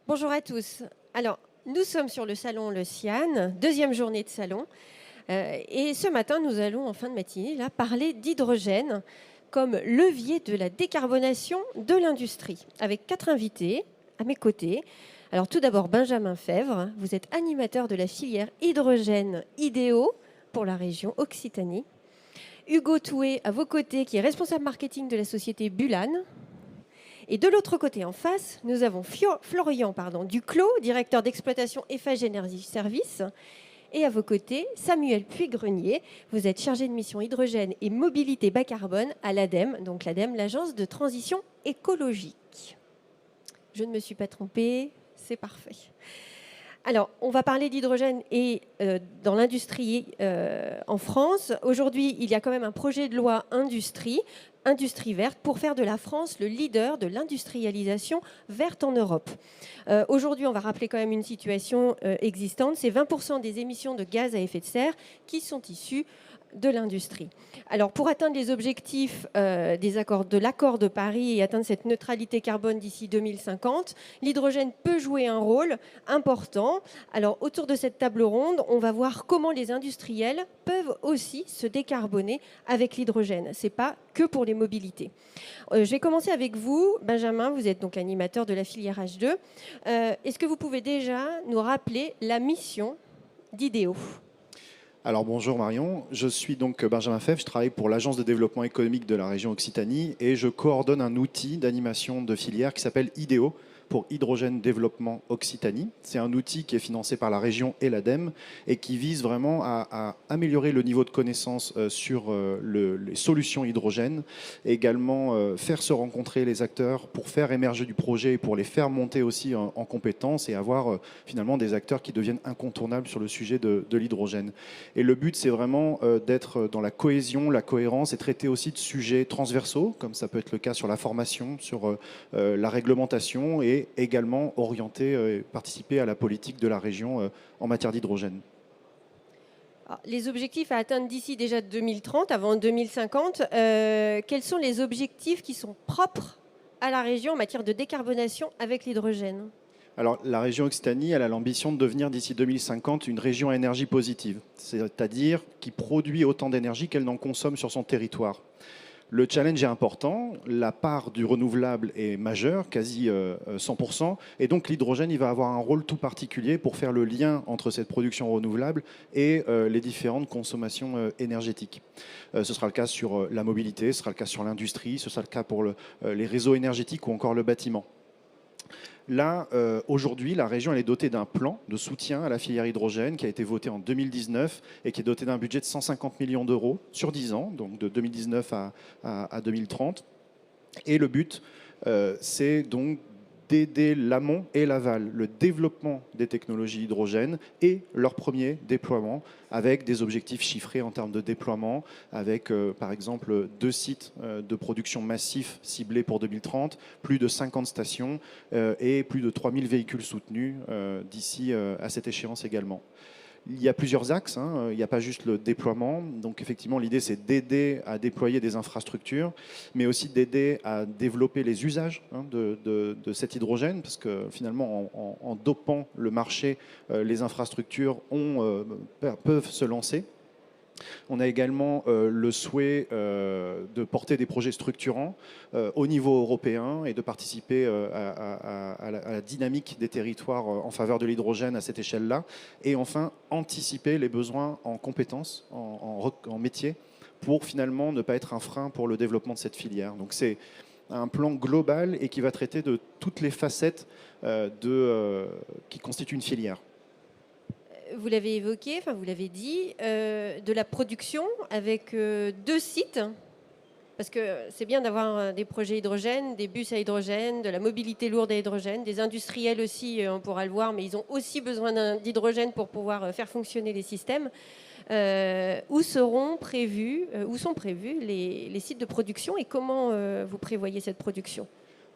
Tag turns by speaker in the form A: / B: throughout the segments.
A: Bonjour à tous. Alors, nous sommes sur le salon Le Cian, deuxième journée de salon. Et ce matin, nous allons en fin de matinée là, parler d'hydrogène comme levier de la décarbonation de l'industrie, avec 4 invités à mes côtés. Alors tout d'abord, Benjamin Fèvre, vous êtes animateur de la filière hydrogène IDEO pour la région Occitanie. Hugo Toué, à vos côtés, qui est responsable marketing de la société Bulan. Et de l'autre côté, en face, nous avons Florian Duclos, directeur d'exploitation Eiffage Énergie Service. Et à vos côtés, Samuel Puy-Grenier, vous êtes chargé de mission hydrogène et mobilité bas carbone à l'ADEME, donc l'ADEME, l'Agence de transition écologique. Je ne me suis pas trompée, c'est parfait. Alors, on va parler d'hydrogène et dans l'industrie en France. Aujourd'hui, il y a quand même un projet de loi industrie verte pour faire de la France le leader de l'industrialisation verte en Europe. Aujourd'hui, on va rappeler quand même une situation existante. C'est 20% des émissions de gaz à effet de serre qui sont issues de l'industrie. Alors, pour atteindre les objectifs de l'accord de Paris et atteindre cette neutralité carbone d'ici 2050, l'hydrogène peut jouer un rôle important. Alors, autour de cette table ronde, on va voir comment les industriels peuvent aussi se décarboner avec l'hydrogène. Ce n'est pas que pour les mobilités. Je vais commencer avec vous, Benjamin. Vous êtes donc animateur de la filière H2. Est-ce que vous pouvez déjà nous rappeler la mission d'IDEO ?
B: Alors bonjour Marion, je suis donc Benjamin Fèvre, je travaille pour l'Agence de développement économique de la région Occitanie et je coordonne un outil d'animation de filière qui s'appelle IDEO pour Hydrogène Développement Occitanie. C'est un outil qui est financé par la région et l'ADEME et qui vise vraiment à améliorer le niveau de connaissance sur les solutions hydrogène et également faire se rencontrer les acteurs pour faire émerger du projet et pour les faire monter aussi en compétences et avoir finalement des acteurs qui deviennent incontournables sur le sujet de l'hydrogène. Et le but, c'est vraiment d'être dans la cohésion, la cohérence et traiter aussi de sujets transversaux, comme ça peut être le cas sur la formation, sur la réglementation et également orienter et participer à la politique de la région en matière d'hydrogène.
A: Les objectifs à atteindre d'ici déjà 2030, avant 2050, quels sont les objectifs qui sont propres à la région en matière de décarbonation avec l'hydrogène ?
B: Alors, la région Occitanie, elle a l'ambition de devenir d'ici 2050 une région à énergie positive, c'est-à-dire qui produit autant d'énergie qu'elle n'en consomme sur son territoire. Le challenge est important, la part du renouvelable est majeure, quasi 100%, et donc l'hydrogène il va avoir un rôle tout particulier pour faire le lien entre cette production renouvelable et les différentes consommations énergétiques. Ce sera le cas sur la mobilité, ce sera le cas sur l'industrie, ce sera le cas pour les réseaux énergétiques ou encore le bâtiment. Là, aujourd'hui, la région elle est dotée d'un plan de soutien à la filière hydrogène qui a été voté en 2019 et qui est doté d'un budget de 150 millions d'euros sur 10 ans, donc de 2019 à 2030. Et le but, c'est donc d'aider l'amont et l'aval, le développement des technologies hydrogènes et leur premier déploiement avec des objectifs chiffrés en termes de déploiement, avec par exemple 2 sites de production massifs ciblés pour 2030, plus de 50 stations et plus de 3000 véhicules soutenus d'ici à cette échéance également. Il y a plusieurs axes, il n'y a pas juste le déploiement. Donc effectivement, l'idée, c'est d'aider à déployer des infrastructures, mais aussi d'aider à développer les usages de cet hydrogène, parce que finalement, en dopant le marché, les infrastructures peuvent se lancer. On a également le souhait de porter des projets structurants au niveau européen et de participer à la dynamique des territoires en faveur de l'hydrogène à cette échelle-là. Et enfin, anticiper les besoins en compétences, en métiers, pour finalement ne pas être un frein pour le développement de cette filière. Donc c'est un plan global et qui va traiter de toutes les facettes qui constituent une filière.
A: Vous l'avez évoqué, vous l'avez dit, de la production avec 2 sites, parce que c'est bien d'avoir des projets hydrogène, des bus à hydrogène, de la mobilité lourde à hydrogène, des industriels aussi, on pourra le voir, mais ils ont aussi besoin d'hydrogène pour pouvoir faire fonctionner les systèmes. Où sont prévus les sites de production et comment vous prévoyez cette production ?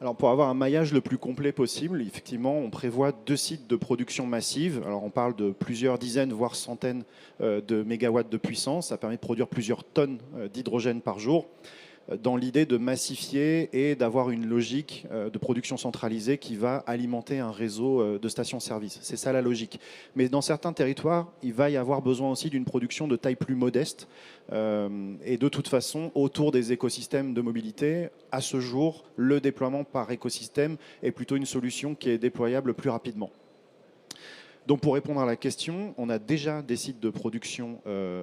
B: Alors pour avoir un maillage le plus complet possible, effectivement, on prévoit 2 sites de production massive. Alors on parle de plusieurs dizaines, voire centaines de mégawatts de puissance. Ça permet de produire plusieurs tonnes d'hydrogène par jour. dans l'idée de massifier et d'avoir une logique de production centralisée qui va alimenter un réseau de stations-service. C'est ça la logique. Mais dans certains territoires, il va y avoir besoin aussi d'une production de taille plus modeste. Et de toute façon, autour des écosystèmes de mobilité, à ce jour, le déploiement par écosystème est plutôt une solution qui est déployable plus rapidement. Donc pour répondre à la question, on a déjà des sites de production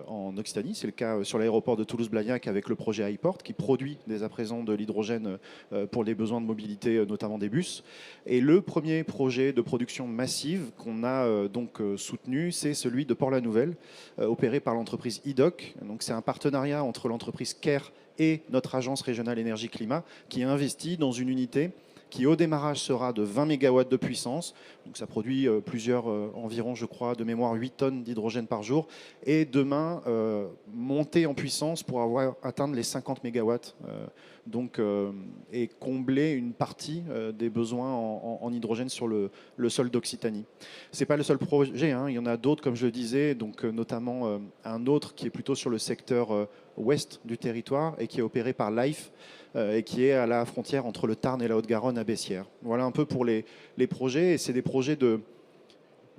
B: en Occitanie. C'est le cas sur l'aéroport de Toulouse-Blagnac avec le projet iPort qui produit dès à présent de l'hydrogène pour les besoins de mobilité, notamment des bus. Et le premier projet de production massive qu'on a donc soutenu, c'est celui de Port-la-Nouvelle, opéré par l'entreprise IDOC. Donc c'est un partenariat entre l'entreprise CARE et notre agence régionale énergie-climat qui investit dans une unité qui au démarrage sera de 20 MW de puissance. Donc ça produit environ, je crois, de mémoire 8 tonnes d'hydrogène par jour. Et demain, monter en puissance pour atteindre les 50 MW et combler une partie des besoins en hydrogène sur le sol d'Occitanie. Ce n'est pas le seul projet, hein. Il y en a d'autres, comme je le disais, donc, notamment un autre qui est plutôt sur le secteur ouest du territoire et qui est opéré par Life, et qui est à la frontière entre le Tarn et la Haute-Garonne à Bessières. Voilà un peu pour les projets. Et c'est des projets de,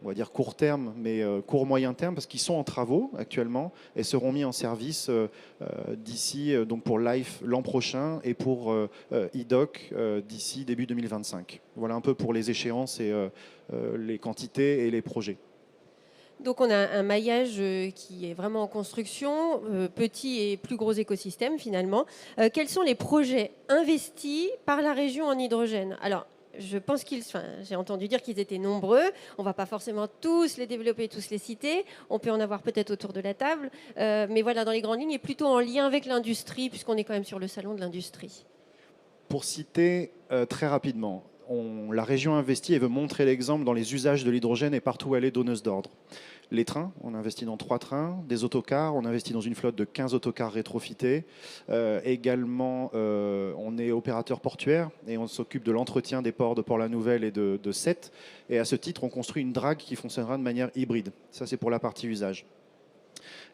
B: on va dire, court terme, mais court-moyen terme, parce qu'ils sont en travaux actuellement et seront mis en service d'ici, donc pour Life l'an prochain et pour IDOC d'ici début 2025. Voilà un peu pour les échéances et les quantités et les projets.
A: Donc on a un maillage qui est vraiment en construction, petit et plus gros écosystème finalement. Quels sont les projets investis par la région en hydrogène? Alors, je pense j'ai entendu dire qu'ils étaient nombreux. On ne va pas forcément tous les développer, tous les citer. On peut en avoir peut-être autour de la table. Mais voilà, dans les grandes lignes, et plutôt en lien avec l'industrie, puisqu'on est quand même sur le salon de l'industrie.
B: Pour citer très rapidement, la région investit et veut montrer l'exemple dans les usages de l'hydrogène et partout où elle est donneuse d'ordre. Les trains, on investit dans 3 trains. Des autocars, on investit dans une flotte de 15 autocars rétrofités. Également, on est opérateur portuaire et on s'occupe de l'entretien des ports de Port-la-Nouvelle et de Sète. Et à ce titre, on construit une drague qui fonctionnera de manière hybride. Ça, c'est pour la partie usage.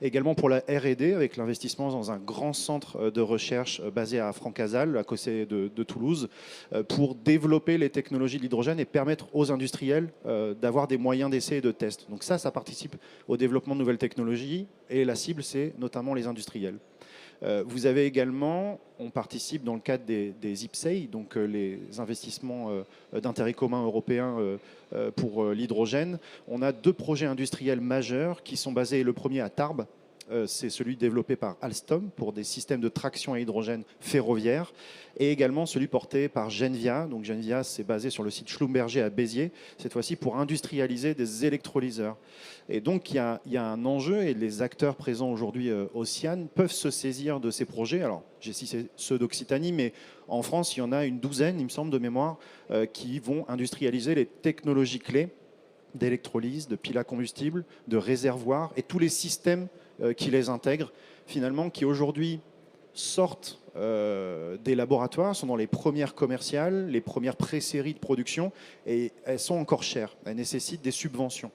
B: Également pour la R&D, avec l'investissement dans un grand centre de recherche basé à Francazal, à côté de Toulouse, pour développer les technologies de l'hydrogène et permettre aux industriels d'avoir des moyens d'essai et de test. Donc ça participe au développement de nouvelles technologies et la cible, c'est notamment les industriels. Vous avez également, on participe dans le cadre des IPCEI, donc les investissements d'intérêt commun européen pour l'hydrogène. On a 2 projets industriels majeurs qui sont basés, le premier à Tarbes, c'est celui développé par Alstom pour des systèmes de traction à hydrogène ferroviaire, et également celui porté par Genvia. Donc Genvia, c'est basé sur le site Schlumberger à Béziers, cette fois-ci pour industrialiser des électrolyseurs. Et donc il y a un enjeu et les acteurs présents aujourd'hui au CIAN peuvent se saisir de ces projets. Alors j'ai cité ceux d'Occitanie, mais en France, il y en a une douzaine, il me semble, de mémoire, qui vont industrialiser les technologies clés d'électrolyse, de piles à combustible, de réservoirs et tous les systèmes qui les intègrent, finalement, qui aujourd'hui sortent des laboratoires, sont dans les premières commerciales, les premières pré-séries de production, et elles sont encore chères. Elles nécessitent des subventions.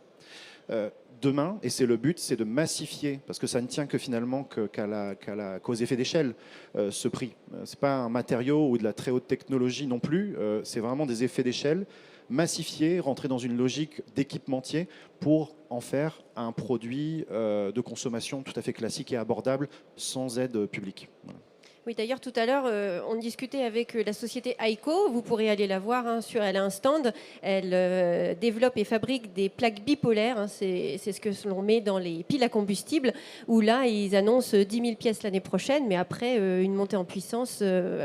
B: Demain, et c'est le but, c'est de massifier, parce que ça ne tient que finalement qu'aux effets d'échelle, ce prix. Ce n'est pas un matériau ou de la très haute technologie non plus, c'est vraiment des effets d'échelle. Massifier, rentrer dans une logique d'équipementier pour en faire un produit de consommation tout à fait classique et abordable sans aide publique. Voilà.
A: Oui, d'ailleurs, tout à l'heure, on discutait avec la société Aiko. Vous pourrez aller la voir. Elle a un stand. Elle développe et fabrique des plaques bipolaires. C'est ce que l'on met dans les piles à combustible. Où là, ils annoncent 10 000 pièces l'année prochaine, mais après, une montée en puissance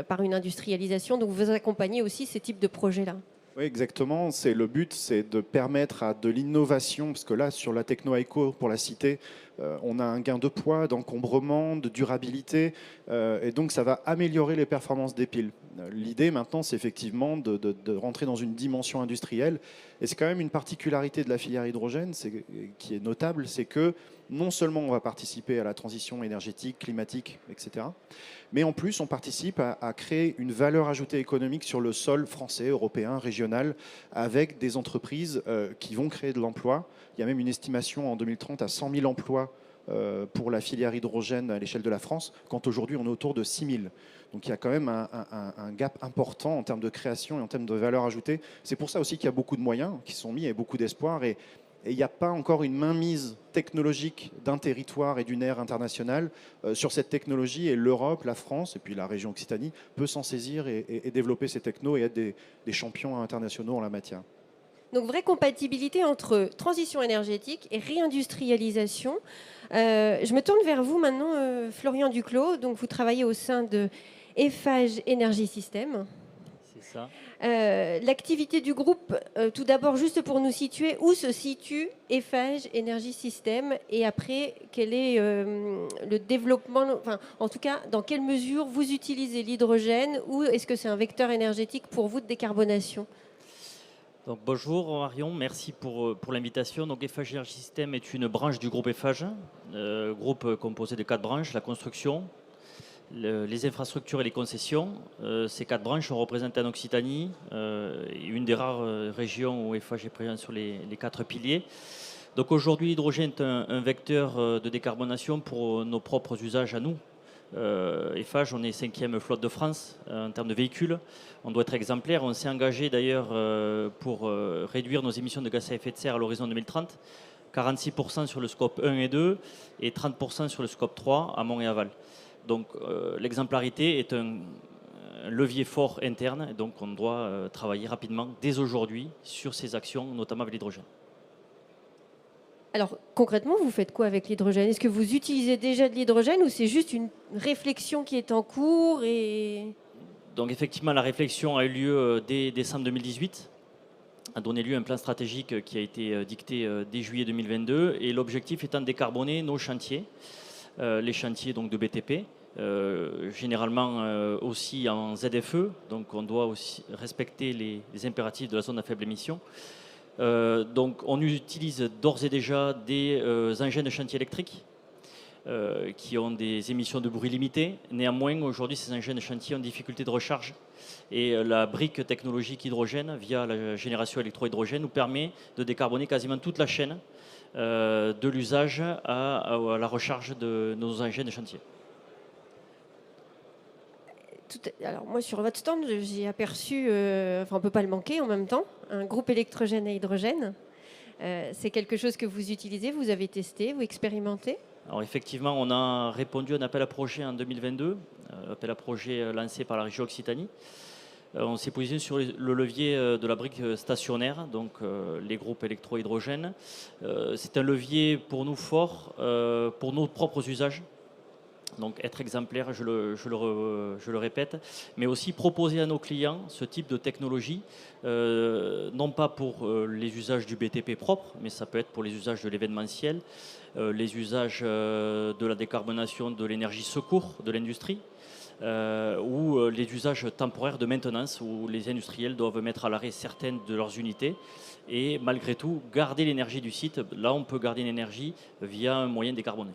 A: par une industrialisation. Donc, vous accompagnez aussi ces types de projets-là.
B: Oui, exactement. Le but, c'est de permettre à de l'innovation, parce que là, sur la techno Aiko, pour la citer, on a un gain de poids, d'encombrement, de durabilité, et donc ça va améliorer les performances des piles. L'idée maintenant, c'est effectivement de rentrer dans une dimension industrielle, et c'est quand même une particularité de la filière hydrogène qui est notable, c'est que non seulement on va participer à la transition énergétique, climatique, etc., mais en plus on participe à créer une valeur ajoutée économique sur le sol français, européen, régional, avec des entreprises qui vont créer de l'emploi. Il y a même une estimation en 2030 à 100 000 emplois pour la filière hydrogène à l'échelle de la France, quand aujourd'hui on est autour de 6000. Donc il y a quand même un gap important en termes de création et en termes de valeur ajoutée. C'est pour ça aussi qu'il y a beaucoup de moyens qui sont mis et beaucoup d'espoir. Et il n'y a pas encore une mainmise technologique d'un territoire et d'une ère internationale sur cette technologie. Et l'Europe, la France et puis la région Occitanie peut s'en saisir et développer ces technos et être des champions internationaux en la matière.
A: Donc, vraie compatibilité entre transition énergétique et réindustrialisation. Je me tourne vers vous maintenant, Florian Duclos. Donc, vous travaillez au sein de Eiffage Energy System.
C: C'est ça.
A: L'activité du groupe, tout d'abord, juste pour nous situer, où se situe Eiffage Energy System et après, quel est le développement, enfin, en tout cas, dans quelle mesure vous utilisez l'hydrogène ou est-ce que c'est un vecteur énergétique pour vous de décarbonation?
C: Donc, bonjour Marion, merci pour l'invitation. Donc Eiffage Energy System est une branche du groupe Eiffage, groupe composé de 4 branches, la construction, les infrastructures et les concessions. Ces 4 branches sont représentées en Occitanie, une des rares régions où Eiffage est présent sur les 4 piliers. Donc aujourd'hui, l'hydrogène est un vecteur de décarbonation pour nos propres usages à nous. Eiffage, on est 5e flotte de France en termes de véhicules. On doit être exemplaire. On s'est engagé d'ailleurs pour réduire nos émissions de gaz à effet de serre à l'horizon 2030. 46% sur le scope 1 et 2 et 30% sur le scope 3, amont et aval. Donc l'exemplarité est un levier fort interne. Et donc on doit travailler rapidement, dès aujourd'hui, sur ces actions, notamment avec l'hydrogène.
A: Alors concrètement, vous faites quoi avec l'hydrogène? Est-ce que vous utilisez déjà de l'hydrogène ou c'est juste une réflexion qui est en cours
C: Donc effectivement, la réflexion a eu lieu dès décembre 2018, a donné lieu à un plan stratégique qui a été dicté dès juillet 2022 et l'objectif étant de décarboner nos chantiers, les chantiers donc, de BTP, généralement aussi en ZFE, donc on doit aussi respecter les impératifs de la zone à faible émission. Donc on utilise d'ores et déjà des engins de chantier électriques qui ont des émissions de bruit limitées. Néanmoins, aujourd'hui, ces engins de chantier ont des difficultés de recharge. Et la brique technologique hydrogène, via la génération électro-hydrogène, nous permet de décarboner quasiment toute la chaîne de l'usage à la recharge de nos engins de chantier.
A: Alors moi, sur votre stand, j'ai aperçu, enfin on ne peut pas le manquer en même temps, un groupe électrogène et hydrogène. C'est quelque chose que vous utilisez, vous avez testé, vous expérimentez?
C: Alors effectivement, on a répondu à un appel à projet en 2022, appel à projet lancé par la région Occitanie. On s'est positionné sur le levier de la brique stationnaire, donc les groupes électro-hydrogène. C'est un levier pour nous fort, pour nos propres usages. Donc être exemplaire, je le répète, mais aussi proposer à nos clients ce type de technologie, non pas pour les usages du BTP propre, mais ça peut être pour les usages de l'événementiel, les usages de la décarbonation de l'énergie secours de l'industrie, ou les usages temporaires de maintenance où les industriels doivent mettre à l'arrêt certaines de leurs unités et malgré tout garder l'énergie du site. Là, on peut garder l'énergie via un moyen décarboné.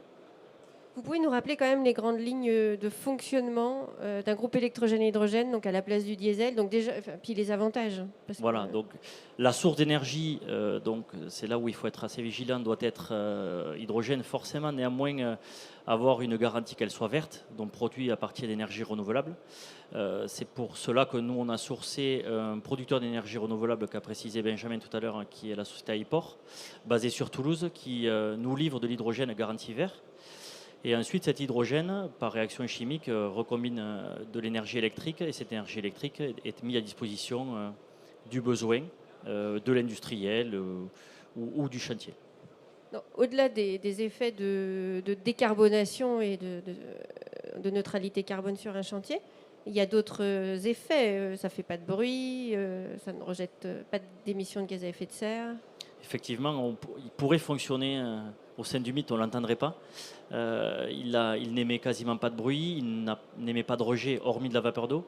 A: Vous pouvez nous rappeler quand même les grandes lignes de fonctionnement d'un groupe électrogène et hydrogène, donc à la place du diesel, donc déjà, puis les avantages.
C: Voilà, donc la source d'énergie, donc c'est là où il faut être assez vigilant, doit être hydrogène forcément, néanmoins avoir une garantie qu'elle soit verte, donc produit à partir d'énergie renouvelable. C'est pour cela que nous on a sourcé un producteur d'énergie renouvelable qu'a précisé Benjamin tout à l'heure, hein, qui est la société Hyport, basée sur Toulouse, qui nous livre de l'hydrogène garantie vert. Et ensuite, cet hydrogène, par réaction chimique, recombine de l'énergie électrique et cette énergie électrique est mise à disposition du besoin de l'industriel ou du chantier.
A: Au-delà des effets de décarbonation et de neutralité carbone sur un chantier, il y a d'autres effets. Ça ne fait pas de bruit, ça ne rejette pas d'émissions de gaz à effet de serre.
C: Effectivement, il pourrait fonctionner au sein du mythe, on ne l'entendrait pas. Il n'émet quasiment pas de bruit, il n'émet pas de rejet, hormis de la vapeur d'eau.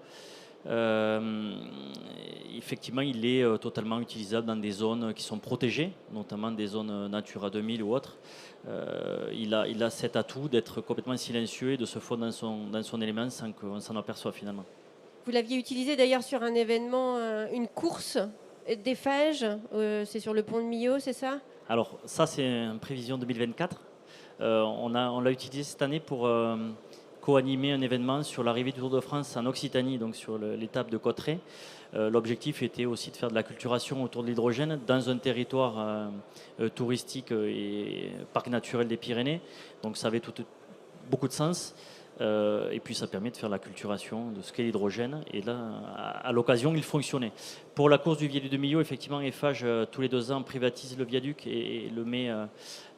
C: Effectivement, il est totalement utilisable dans des zones qui sont protégées, notamment des zones Natura 2000 ou autres. Il a cet atout d'être complètement silencieux et de se fondre dans son élément sans qu'on s'en aperçoive finalement.
A: Vous l'aviez utilisé d'ailleurs sur un événement, une course d'Eiffage, c'est sur le pont de Millau, c'est ça?
C: Alors ça, c'est en prévision 2024. On l'a utilisé cette année pour co-animer un événement sur l'arrivée du Tour de France en Occitanie, donc sur l'étape de Cauterets. L'objectif était aussi de faire de la culturation autour de l'hydrogène dans un territoire touristique et parc naturel des Pyrénées. Donc ça avait beaucoup de sens. Et puis ça permet de faire la culturation de ce qu'est l'hydrogène. Et là, à l'occasion, il fonctionnait. Pour la course du viaduc de Millau, effectivement, Eiffage, tous les 2 ans, privatise le viaduc et le met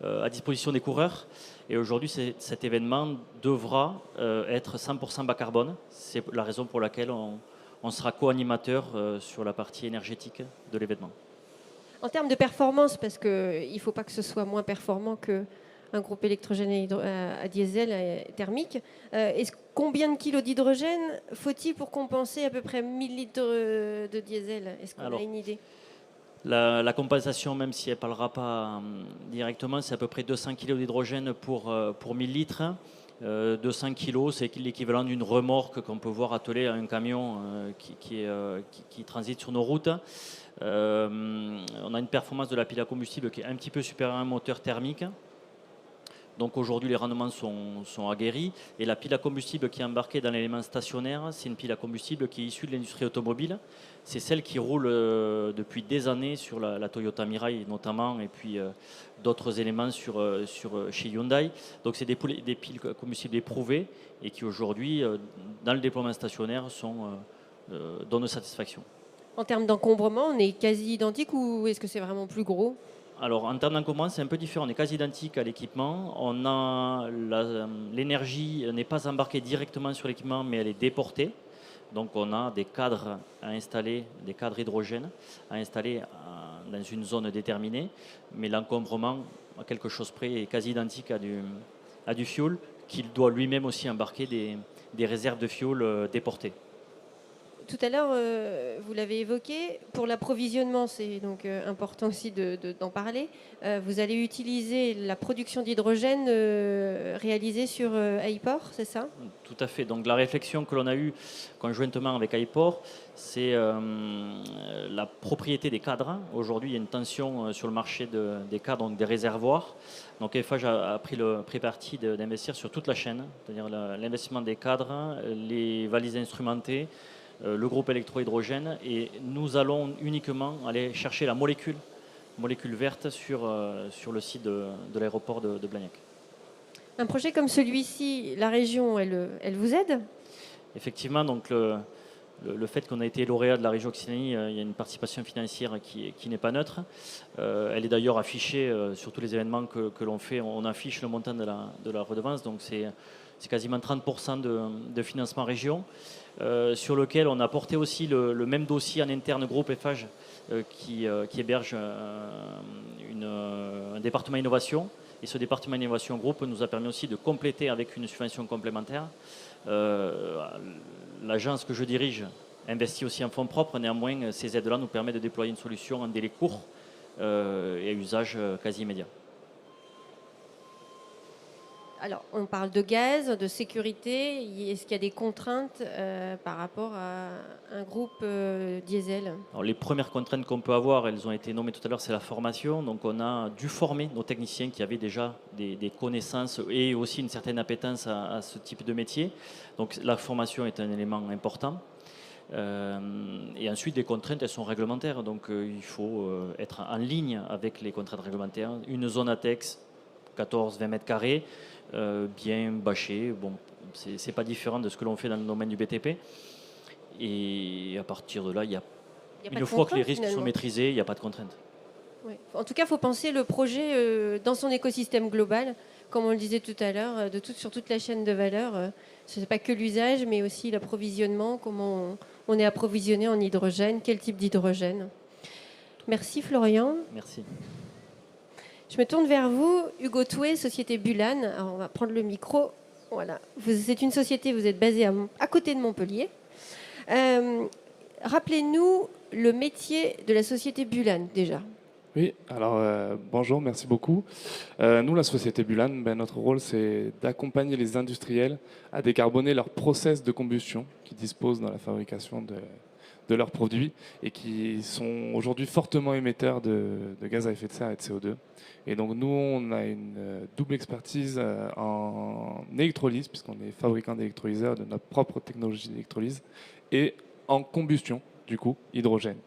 C: à disposition des coureurs. Et aujourd'hui, cet événement devra être 100% bas carbone. C'est la raison pour laquelle on sera co-animateur sur la partie énergétique de l'événement.
A: En termes de performance, parce qu'il ne faut pas que ce soit moins performant qu'un groupe électrogène à diesel thermique, combien de kilos d'hydrogène faut-il pour compenser à peu près 1000 litres de diesel? Est-ce qu'on a une idée?
C: La compensation, même si elle ne parlera pas directement, c'est à peu près 200 kg d'hydrogène pour 1000 litres. 200 kg, c'est l'équivalent d'une remorque qu'on peut voir attelée à un camion qui transite sur nos routes. On a une performance de la pile à combustible qui est un petit peu supérieure à un moteur thermique. Donc aujourd'hui, les rendements sont aguerris. Et la pile à combustible qui est embarquée dans l'élément stationnaire, c'est une pile à combustible qui est issue de l'industrie automobile. C'est celle qui roule depuis des années sur la Toyota Mirai notamment, et puis d'autres éléments chez Hyundai. Donc c'est des piles à combustible éprouvées et qui aujourd'hui, dans le déploiement stationnaire, donnent satisfaction.
A: En termes d'encombrement, on est quasi identique ou est-ce que c'est vraiment plus gros?
C: Alors, en termes d'encombrement, c'est un peu différent. On est quasi identique à l'équipement. L'énergie n'est pas embarquée directement sur l'équipement, mais elle est déportée. Donc, on a des cadres à installer, des cadres hydrogène à installer dans une zone déterminée. Mais l'encombrement, à quelque chose près, est quasi identique à du fioul, qu'il doit lui-même aussi embarquer des réserves de fioul déportées.
A: Tout à l'heure, vous l'avez évoqué, pour l'approvisionnement, c'est donc important aussi d'en parler. Vous allez utiliser la production d'hydrogène réalisée sur Hyport, c'est ça?
C: Tout à fait. Donc la réflexion que l'on a eue conjointement avec Hyport, c'est la propriété des cadres. Aujourd'hui, il y a une tension sur le marché des cadres, donc des réservoirs. Donc Eiffage a pris parti d'investir sur toute la chaîne, c'est-à-dire l'investissement des cadres, les valises instrumentées, le groupe électro-hydrogène, et nous allons uniquement aller chercher la molécule verte sur le site de l'aéroport de Blagnac.
A: Un projet comme celui-ci, la région, elle vous aide?
C: Effectivement, donc le fait qu'on a été lauréat de la région Occitanie, il y a une participation financière qui n'est pas neutre. Elle est d'ailleurs affichée sur tous les événements que l'on fait. On affiche le montant de la redevance, donc c'est quasiment 30% de financement région, sur lequel on a porté aussi le même dossier en interne groupe Eiffage qui héberge un département innovation. Et ce département innovation groupe nous a permis aussi de compléter avec une subvention complémentaire. L'agence que je dirige investit aussi en fonds propres. Néanmoins, ces aides-là nous permettent de déployer une solution en délai court et à usage quasi immédiat.
A: Alors, on parle de gaz, de sécurité. Est-ce qu'il y a des contraintes par rapport à un groupe diesel?
C: Alors, les premières contraintes qu'on peut avoir, elles ont été nommées tout à l'heure, c'est la formation. Donc on a dû former nos techniciens qui avaient déjà des connaissances et aussi une certaine appétence à ce type de métier. Donc la formation est un élément important. Et ensuite, les contraintes, elles sont réglementaires. Donc il faut être en ligne avec les contraintes réglementaires. Une zone ATEX, 14-20 mètres carrés, bien bâchée. Bon, c'est pas différent de ce que l'on fait dans le domaine du BTP. Et à partir de là, une fois que les risques sont maîtrisés, il n'y a pas de contraintes.
A: Ouais. En tout cas, il faut penser le projet dans son écosystème global, comme on le disait tout à l'heure, sur toute la chaîne de valeur. Ce n'est pas que l'usage, mais aussi l'approvisionnement, comment on est approvisionné en hydrogène, quel type d'hydrogène. Merci Florian.
C: Merci.
A: Je me tourne vers vous, Hugo Touet, société Bulan. Alors, on va prendre le micro. Voilà. C'est une société, vous êtes basé à côté de Montpellier. Rappelez-nous le métier de la société Bulan déjà.
D: Oui, alors bonjour, merci beaucoup. Nous, la société Bulan, notre rôle, c'est d'accompagner les industriels à décarboner leur process de combustion qu'ils disposent dans la fabrication de leurs produits et qui sont aujourd'hui fortement émetteurs de gaz à effet de serre et de CO2. Et donc nous, on a une double expertise en électrolyse, puisqu'on est fabricant d'électrolyseurs de notre propre technologie d'électrolyse, et en combustion, du coup, hydrogène.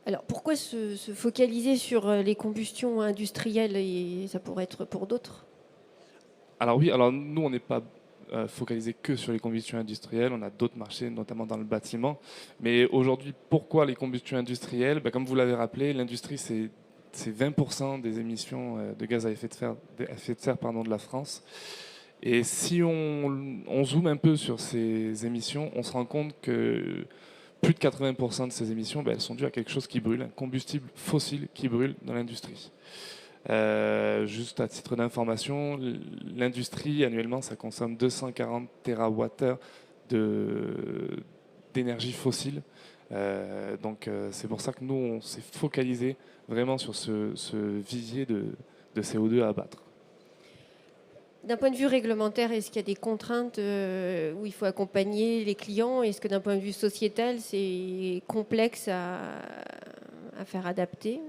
A: Alors pourquoi se focaliser sur les combustions industrielles et ça pourrait être pour d'autres?
D: Alors oui, alors nous, on n'est pas focalisé que sur les combustions industrielles, on a d'autres marchés, notamment dans le bâtiment. Mais aujourd'hui, pourquoi les combustions industrielles? Comme vous l'avez rappelé, l'industrie, c'est 20% des émissions de gaz à effet de serre de la France. Et si on zoome un peu sur ces émissions, on se rend compte que plus de 80% de ces émissions, elles sont dues à quelque chose qui brûle, un combustible fossile qui brûle dans l'industrie. Juste à titre d'information, l'industrie, annuellement, ça consomme 240 TWh d'énergie fossile. Donc c'est pour ça que nous, on s'est focalisé vraiment sur ce visier de CO2 à abattre.
A: D'un point de vue réglementaire, est-ce qu'il y a des contraintes où il faut accompagner les clients? Est-ce que d'un point de vue sociétal, c'est complexe à faire adapter?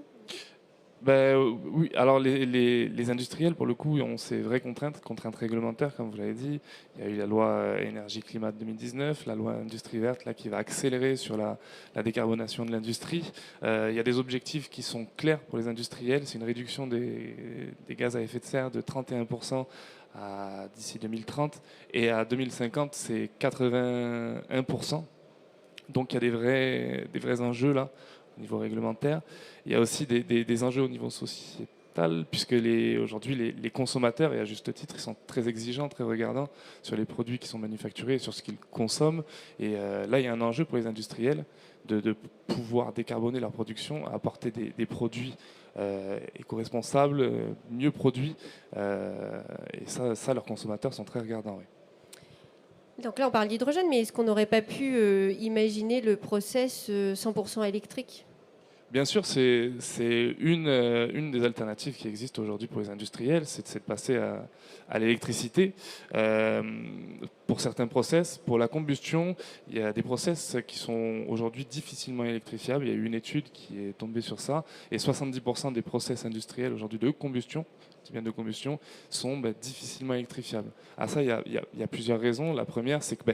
D: Oui, alors les industriels, pour le coup, ont ces vraies contraintes réglementaires, comme vous l'avez dit. Il y a eu la loi énergie-climat de 2019, la loi industrie verte là, qui va accélérer sur la décarbonation de l'industrie. Il y a des objectifs qui sont clairs pour les industriels. C'est une réduction des gaz à effet de serre de 31% d'ici 2030. Et à 2050, c'est 81%. Donc il y a des vrais enjeux là au niveau réglementaire. Il y a aussi des enjeux au niveau sociétal, puisque aujourd'hui les consommateurs, et à juste titre, ils sont très exigeants, très regardants sur les produits qui sont manufacturés et sur ce qu'ils consomment. Et là, il y a un enjeu pour les industriels de pouvoir décarboner leur production, apporter des produits éco-responsables, mieux produits. Et ça, leurs consommateurs sont très regardants. Oui.
A: Donc là, on parle d'hydrogène, mais est-ce qu'on n'aurait pas pu imaginer le process 100% électrique?
D: Bien sûr, c'est une des alternatives qui existent aujourd'hui pour les industriels, c'est de passer à l'électricité. Pour certains process, pour la combustion, il y a des process qui sont aujourd'hui difficilement électrifiables. Il y a eu une étude qui est tombée sur ça, et 70% des process industriels aujourd'hui de combustion, qui viennent de combustion, sont difficilement électrifiables. À ça, il y a plusieurs raisons. La première, c'est que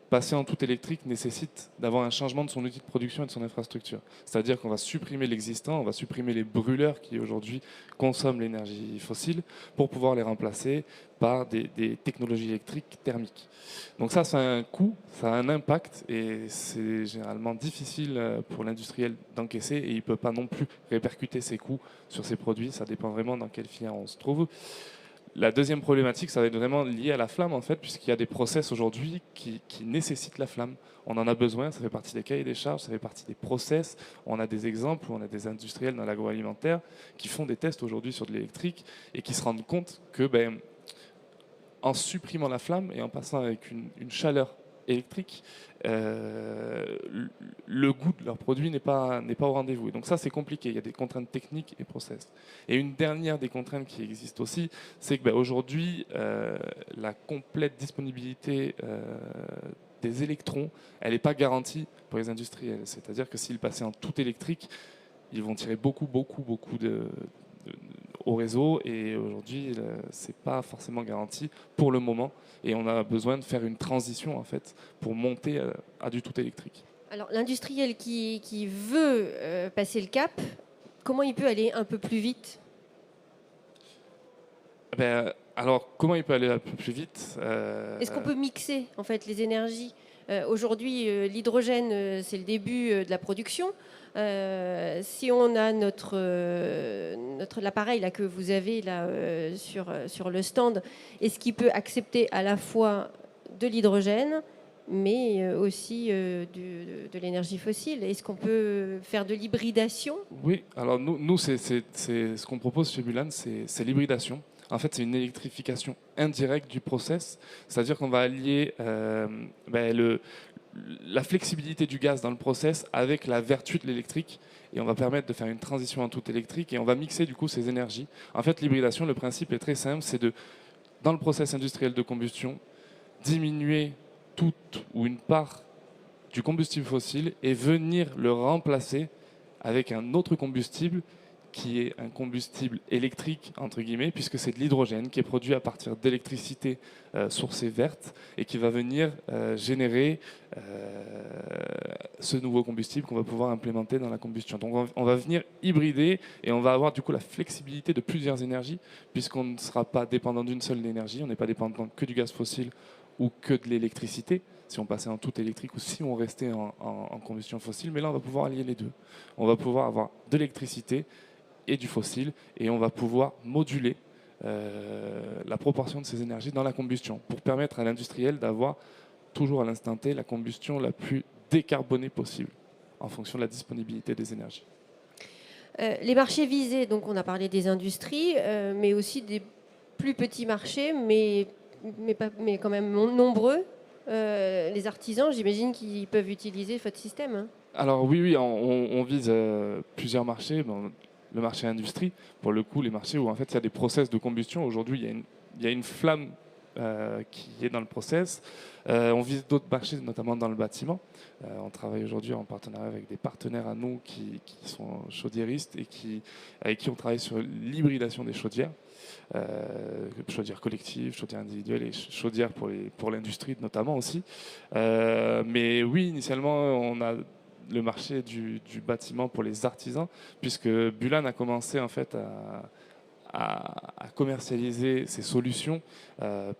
D: passer en tout électrique nécessite d'avoir un changement de son outil de production et de son infrastructure. C'est-à-dire qu'on va supprimer l'existant, on va supprimer les brûleurs qui aujourd'hui consomment l'énergie fossile pour pouvoir les remplacer par des technologies électriques thermiques. Donc ça a un coût, ça a un impact et c'est généralement difficile pour l'industriel d'encaisser et il ne peut pas non plus répercuter ses coûts sur ses produits. Ça dépend vraiment dans quelle filière on se trouve. La deuxième problématique, ça va être vraiment lié à la flamme, en fait, puisqu'il y a des process aujourd'hui qui nécessitent la flamme. On en a besoin, ça fait partie des cahiers des charges, ça fait partie des process. On a des exemples où on a des industriels dans l'agroalimentaire qui font des tests aujourd'hui sur de l'électrique et qui se rendent compte que, en supprimant la flamme et en passant avec une chaleur électrique, le goût de leur produit n'est pas au rendez-vous. Et donc ça, c'est compliqué. Il y a des contraintes techniques et process. Et une dernière des contraintes qui existent aussi, c'est que aujourd'hui, la complète disponibilité des électrons, elle n'est pas garantie pour les industriels. C'est-à-dire que s'ils passaient en tout électrique, ils vont tirer beaucoup au réseau et aujourd'hui c'est pas forcément garanti pour le moment et on a besoin de faire une transition en fait pour monter à du tout électrique.
A: Alors l'industriel qui veut passer le cap, comment il peut aller un peu plus vite?
D: Alors comment il peut aller un peu plus vite
A: Est-ce qu'on peut mixer en fait les énergies? Aujourd'hui l'hydrogène c'est le début de la production. Si on a l'appareil là, que vous avez là, sur le stand, est-ce qu'il peut accepter à la fois de l'hydrogène, mais aussi de l'énergie fossile? Est-ce qu'on peut faire de l'hybridation?
D: Oui, alors nous c'est ce qu'on propose chez Bulan, c'est l'hybridation. En fait, c'est une électrification indirecte du process, c'est-à-dire qu'on va allier la flexibilité du gaz dans le process avec la vertu de l'électrique et on va permettre de faire une transition en tout électrique et on va mixer du coup ces énergies. En fait, l'hybridation, le principe est très simple, c'est dans le process industriel de combustion, diminuer toute ou une part du combustible fossile et venir le remplacer avec un autre combustible qui est un combustible électrique, entre guillemets, puisque c'est de l'hydrogène qui est produit à partir d'électricité sourcée verte et qui va venir générer ce nouveau combustible qu'on va pouvoir implémenter dans la combustion. Donc on va venir hybrider et on va avoir du coup la flexibilité de plusieurs énergies, puisqu'on ne sera pas dépendant d'une seule énergie, on n'est pas dépendant que du gaz fossile ou que de l'électricité, si on passait en tout électrique ou si on restait en combustion fossile. Mais là, on va pouvoir allier les deux. On va pouvoir avoir de l'électricité et du fossile, et on va pouvoir moduler la proportion de ces énergies dans la combustion pour permettre à l'industriel d'avoir toujours à l'instant T la combustion la plus décarbonée possible en fonction de la disponibilité des énergies.
A: Les marchés visés, donc on a parlé des industries, mais aussi des plus petits marchés, mais quand même nombreux. Les artisans, j'imagine qu'ils peuvent utiliser votre système. Hein.
D: Alors oui, on vise plusieurs marchés. Bon, le marché industrie, pour le coup, les marchés où en fait il y a des process de combustion. Aujourd'hui, il y a une flamme qui est dans le process. On vise d'autres marchés, notamment dans le bâtiment. On travaille aujourd'hui en partenariat avec des partenaires à nous qui sont chaudiéristes et avec qui on travaille sur l'hybridation des chaudières. Chaudières collectives, chaudières individuelles et chaudières pour l'industrie notamment aussi. Mais oui, initialement, on a le marché du bâtiment pour les artisans, puisque Bulan a commencé en fait à commercialiser ses solutions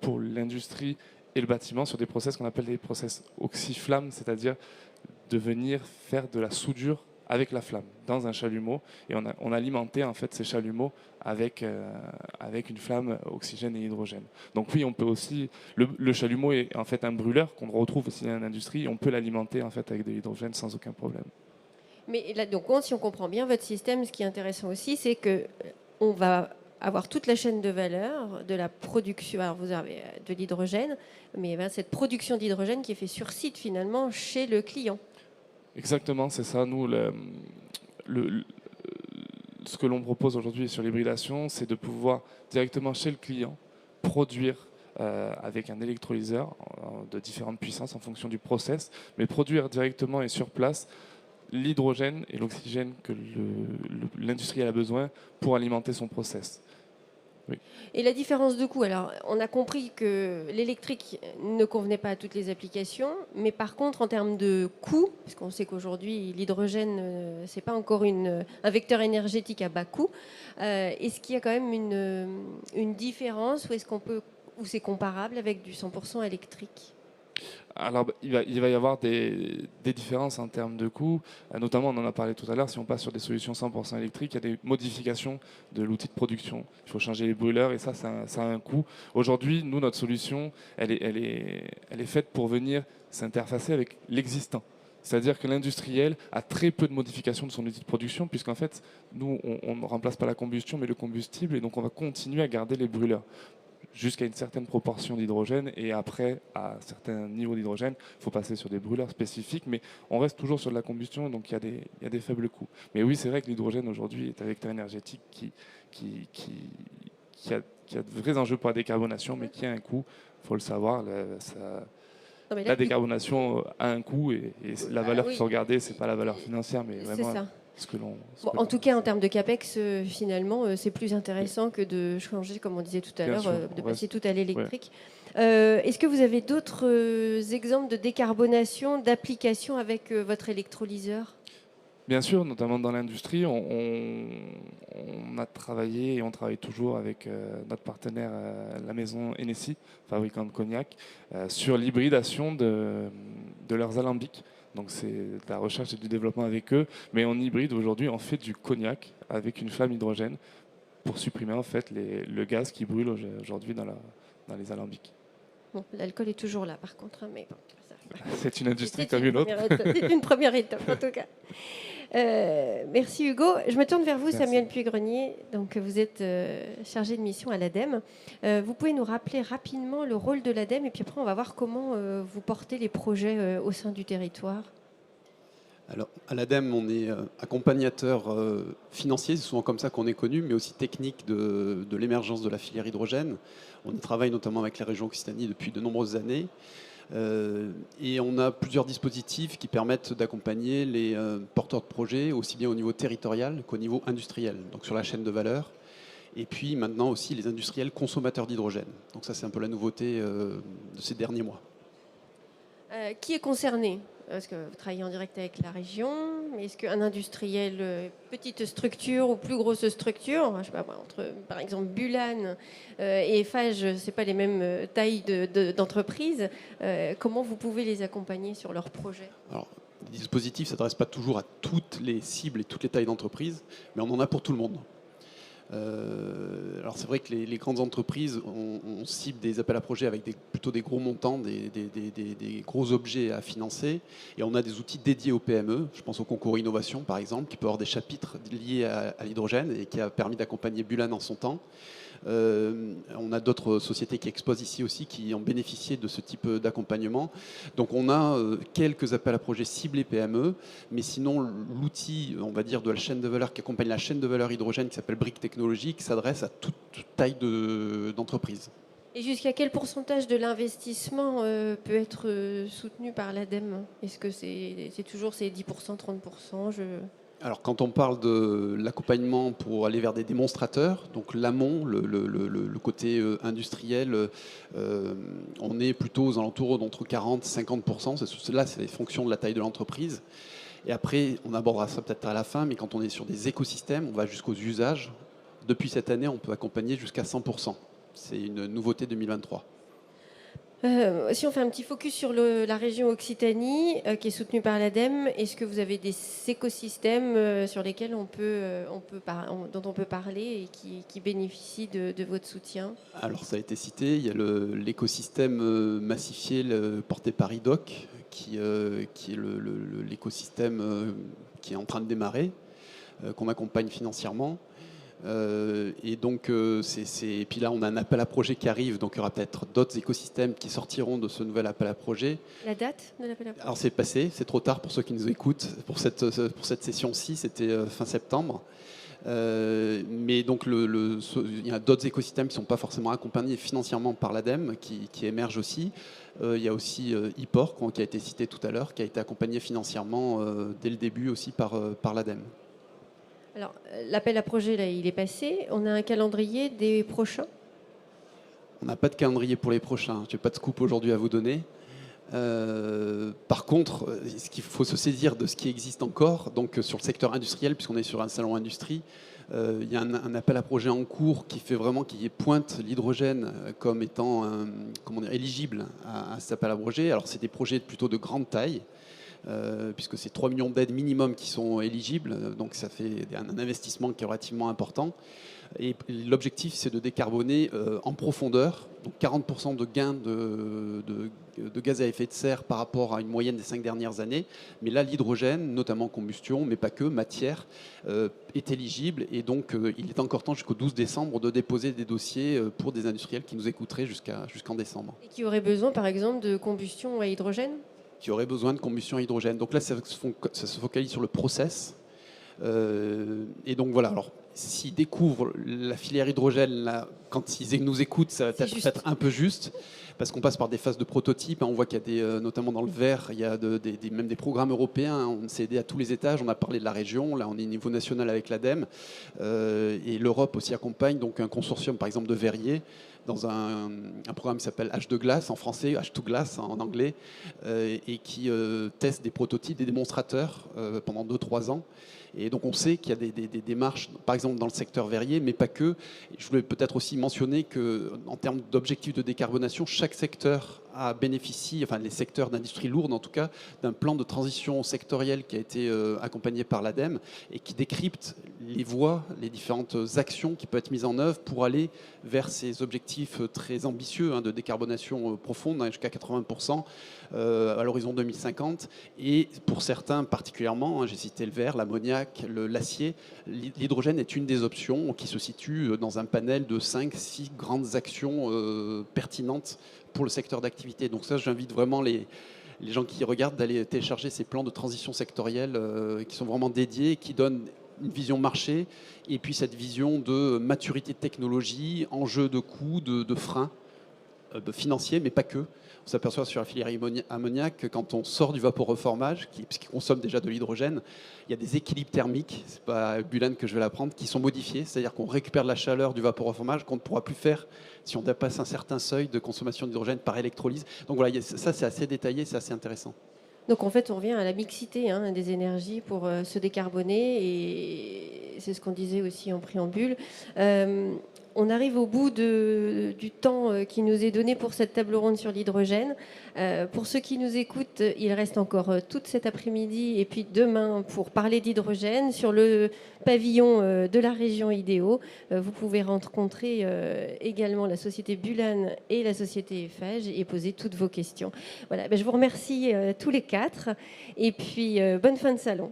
D: pour l'industrie et le bâtiment sur des process qu'on appelle des process oxyflamme, c'est-à-dire de venir faire de la soudure avec la flamme dans un chalumeau, et on alimentait en fait ces chalumeaux avec une flamme oxygène et hydrogène. Donc oui, on peut aussi, le chalumeau est en fait un brûleur qu'on retrouve aussi dans l'industrie, on peut l'alimenter en fait avec de l'hydrogène sans aucun problème.
A: Mais là, donc, si on comprend bien votre système, ce qui est intéressant aussi, c'est que on va avoir toute la chaîne de valeur de la production. Alors vous avez de l'hydrogène, mais cette production d'hydrogène qui est faite sur site finalement chez le client.
D: Exactement, c'est ça. Nous, ce que l'on propose aujourd'hui sur l'hybridation, c'est de pouvoir directement chez le client produire avec un électrolyseur de différentes puissances en fonction du process, mais produire directement et sur place l'hydrogène et l'oxygène que l'industriel a besoin pour alimenter son process. Oui.
A: Et la différence de coût, alors on a compris que l'électrique ne convenait pas à toutes les applications, mais par contre en termes de coût, puisqu'on sait qu'aujourd'hui l'hydrogène c'est pas encore un vecteur énergétique à bas coût, est-ce qu'il y a quand même une différence ou c'est comparable avec du 100% électrique?
D: Alors, il va y avoir des différences en termes de coûts. Notamment, on en a parlé tout à l'heure, si on passe sur des solutions 100% électriques, il y a des modifications de l'outil de production. Il faut changer les brûleurs et ça a un coût. Aujourd'hui, nous, notre solution, elle est faite pour venir s'interfacer avec l'existant. C'est-à-dire que l'industriel a très peu de modifications de son outil de production, puisqu'en fait, nous, on ne remplace pas la combustion, mais le combustible, et donc on va continuer à garder les brûleurs jusqu'à une certaine proportion d'hydrogène, et après, à certains niveaux d'hydrogène, il faut passer sur des brûleurs spécifiques, mais on reste toujours sur de la combustion, donc il y a des faibles coûts. Mais oui, c'est vrai que l'hydrogène aujourd'hui est un vecteur énergétique qui a de vrais enjeux pour la décarbonation, mais qui a un coût, il faut le savoir. La décarbonation a un coût, et la valeur qu'il faut regarder, ce n'est pas la valeur financière, mais vraiment ce que l'on...
A: en tout cas, en termes de CAPEX, finalement, c'est plus intéressant que de changer, comme on disait tout à l'heure, de passer tout à l'électrique. Ouais. Est-ce que vous avez d'autres exemples de décarbonation, d'application avec votre électrolyseur ?
D: Bien sûr, notamment dans l'industrie, on a travaillé et on travaille toujours avec notre partenaire, la maison Hennessy, fabricant de cognac, sur l'hybridation de leurs alambics. Donc c'est de la recherche et du développement avec eux, mais on hybride aujourd'hui, on fait du cognac avec une flamme hydrogène pour supprimer en fait le gaz qui brûle aujourd'hui dans les alambics.
A: Bon, l'alcool est toujours là par contre, mais bon,
D: c'est une industrie comme une autre.
A: C'est une première étape en tout cas. Merci Hugo. Je me tourne vers vous, Samuel Puy-Grenier. Donc, vous êtes chargé de mission à l'ADEME. Vous pouvez nous rappeler rapidement le rôle de l'ADEME et puis après on va voir comment vous portez les projets au sein du territoire.
E: Alors, à l'ADEME, on est accompagnateur financier, c'est souvent comme ça qu'on est connu, mais aussi technique de l'émergence de la filière hydrogène. On y travaille notamment avec la région Occitanie depuis de nombreuses années. Et on a plusieurs dispositifs qui permettent d'accompagner les porteurs de projets, aussi bien au niveau territorial qu'au niveau industriel, donc sur la chaîne de valeur. Et puis maintenant aussi les industriels consommateurs d'hydrogène. Donc ça, c'est un peu la nouveauté de ces derniers mois.
A: Qui est concerné? Parce que vous travaillez en direct avec la région, mais est-ce qu'un industriel, petite structure ou plus grosse structure, je sais pas, entre par exemple Bulan et Eiffage, c'est pas les mêmes tailles d'entreprise, comment vous pouvez les accompagner sur leurs projets?
E: Alors, les dispositifs ne s'adressent pas toujours à toutes les cibles et toutes les tailles d'entreprise, mais on en a pour tout le monde. Alors c'est vrai que les grandes entreprises, on cible des appels à projets avec plutôt des gros montants, des gros objets à financer, et on a des outils dédiés aux PME. Je pense au concours innovation par exemple, qui peut avoir des chapitres liés à l'hydrogène et qui a permis d'accompagner Bulan en son temps. On a d'autres sociétés qui exposent ici aussi qui ont bénéficié de ce type d'accompagnement. Donc on a quelques appels à projets ciblés PME, mais sinon l'outil, on va dire, de la chaîne de valeur qui accompagne la chaîne de valeur hydrogène qui s'appelle Brick Technologies, qui s'adresse à toute taille d'entreprise.
A: Et jusqu'à quel pourcentage de l'investissement peut être soutenu par l'ADEME? Est-ce que c'est toujours ces 10%, 30%?
E: Alors quand on parle de l'accompagnement pour aller vers des démonstrateurs, donc l'amont, le côté industriel, on est plutôt aux alentours d'entre 40 et 50%. Là, c'est les fonctions de la taille de l'entreprise. Et après, on abordera ça peut-être à la fin, mais quand on est sur des écosystèmes, on va jusqu'aux usages. Depuis cette année, on peut accompagner jusqu'à 100%. C'est une nouveauté 2023.
A: Si on fait un petit focus sur la région Occitanie, qui est soutenue par l'ADEME, est-ce que vous avez des écosystèmes sur lesquels dont on peut parler et qui bénéficient de votre soutien?
E: Alors ça a été cité, il y a l'écosystème massifié porté par IDOC, qui est l'écosystème qui est en train de démarrer, qu'on accompagne financièrement. Et donc, et puis là, on a un appel à projet qui arrive, donc il y aura peut-être d'autres écosystèmes qui sortiront de ce nouvel appel à projet.
A: La date de l'appel à projet?
E: Alors c'est passé, c'est trop tard pour ceux qui nous écoutent. Pour cette session-ci, c'était fin septembre. Mais donc il y a d'autres écosystèmes qui ne sont pas forcément accompagnés financièrement par l'ADEME qui émergent aussi. Il y a aussi IPOR qui a été cité tout à l'heure, qui a été accompagné financièrement dès le début aussi par l'ADEME.
A: Alors, l'appel à projet, là, il est passé. On a un calendrier des prochains?
E: On n'a pas de calendrier pour les prochains. Je n'ai pas de scoop aujourd'hui à vous donner. Par contre, ce qu'il faut se saisir de ce qui existe encore, donc sur le secteur industriel, puisqu'on est sur un salon industrie, il y a un appel à projet en cours qui pointe l'hydrogène comme étant éligible à cet appel à projet. Alors, c'est des projets plutôt de grande taille. Puisque c'est 3 millions d'aides minimum qui sont éligibles, donc ça fait un investissement qui est relativement important. Et l'objectif, c'est de décarboner en profondeur, donc 40% de gains de gaz à effet de serre par rapport à une moyenne des 5 dernières années. Mais là, l'hydrogène, notamment combustion, mais pas que, matière, est éligible. Et donc, il est encore temps jusqu'au 12 décembre de déposer des dossiers pour des industriels qui nous écouteraient jusqu'en décembre.
A: Et qui auraient besoin, par exemple, de combustion à hydrogène?
E: Qui aurait besoin de combustion à hydrogène. Donc là, ça se focalise sur le process. Et donc voilà, alors s'ils découvrent la filière hydrogène, là, quand ils nous écoutent, ça va peut-être un peu juste, parce qu'on passe par des phases de prototype. On voit qu'il y a notamment dans le vert, il y a même des programmes européens. On s'est aidé à tous les étages. On a parlé de la région. Là, on est au niveau national avec l'ADEME. Et l'Europe aussi accompagne donc un consortium, par exemple, de verriers, dans un programme qui s'appelle H2Glass en français, H2Glass en anglais, et qui teste des prototypes, des démonstrateurs pendant 2-3 ans. Et donc on sait qu'il y a des démarches, par exemple dans le secteur verrier, mais pas que. Je voulais peut-être aussi mentionner qu'en termes d'objectifs de décarbonation, chaque secteur bénéficie, enfin les secteurs d'industrie lourde en tout cas, d'un plan de transition sectorielle qui a été accompagné par l'ADEME et qui décrypte les voies, les différentes actions qui peuvent être mises en œuvre pour aller vers ces objectifs très ambitieux de décarbonation profonde, jusqu'à 80% à l'horizon 2050. Et pour certains particulièrement, j'ai cité le verre, l'ammoniac, l'acier, l'hydrogène est une des options qui se situe dans un panel de 5-6 grandes actions pertinentes pour le secteur d'activité. Donc ça, j'invite vraiment les gens qui regardent d'aller télécharger ces plans de transition sectorielle qui sont vraiment dédiés, qui donnent une vision marché et puis cette vision de maturité de technologie, enjeu de coût, de frein. financiers, mais pas que. On s'aperçoit sur la filière ammoniac que quand on sort du vaporeformage, qui consomme déjà de l'hydrogène, il y a des équilibres thermiques, c'est pas à Bulan que je vais l'apprendre, qui sont modifiés, c'est-à-dire qu'on récupère de la chaleur du vaporeformage qu'on ne pourra plus faire si on dépasse un certain seuil de consommation d'hydrogène par électrolyse. Donc voilà, ça c'est assez détaillé, c'est assez intéressant.
A: Donc en fait, on revient à la mixité des énergies pour se décarboner, et c'est ce qu'on disait aussi en préambule. On arrive au bout du temps qui nous est donné pour cette table ronde sur l'hydrogène. Pour ceux qui nous écoutent, il reste encore toute cet après-midi et puis demain pour parler d'hydrogène sur le pavillon de la région IDEO. Vous pouvez rencontrer également la société Bulan et la société Eiffage et poser toutes vos questions. Voilà, je vous remercie tous les quatre et puis bonne fin de salon.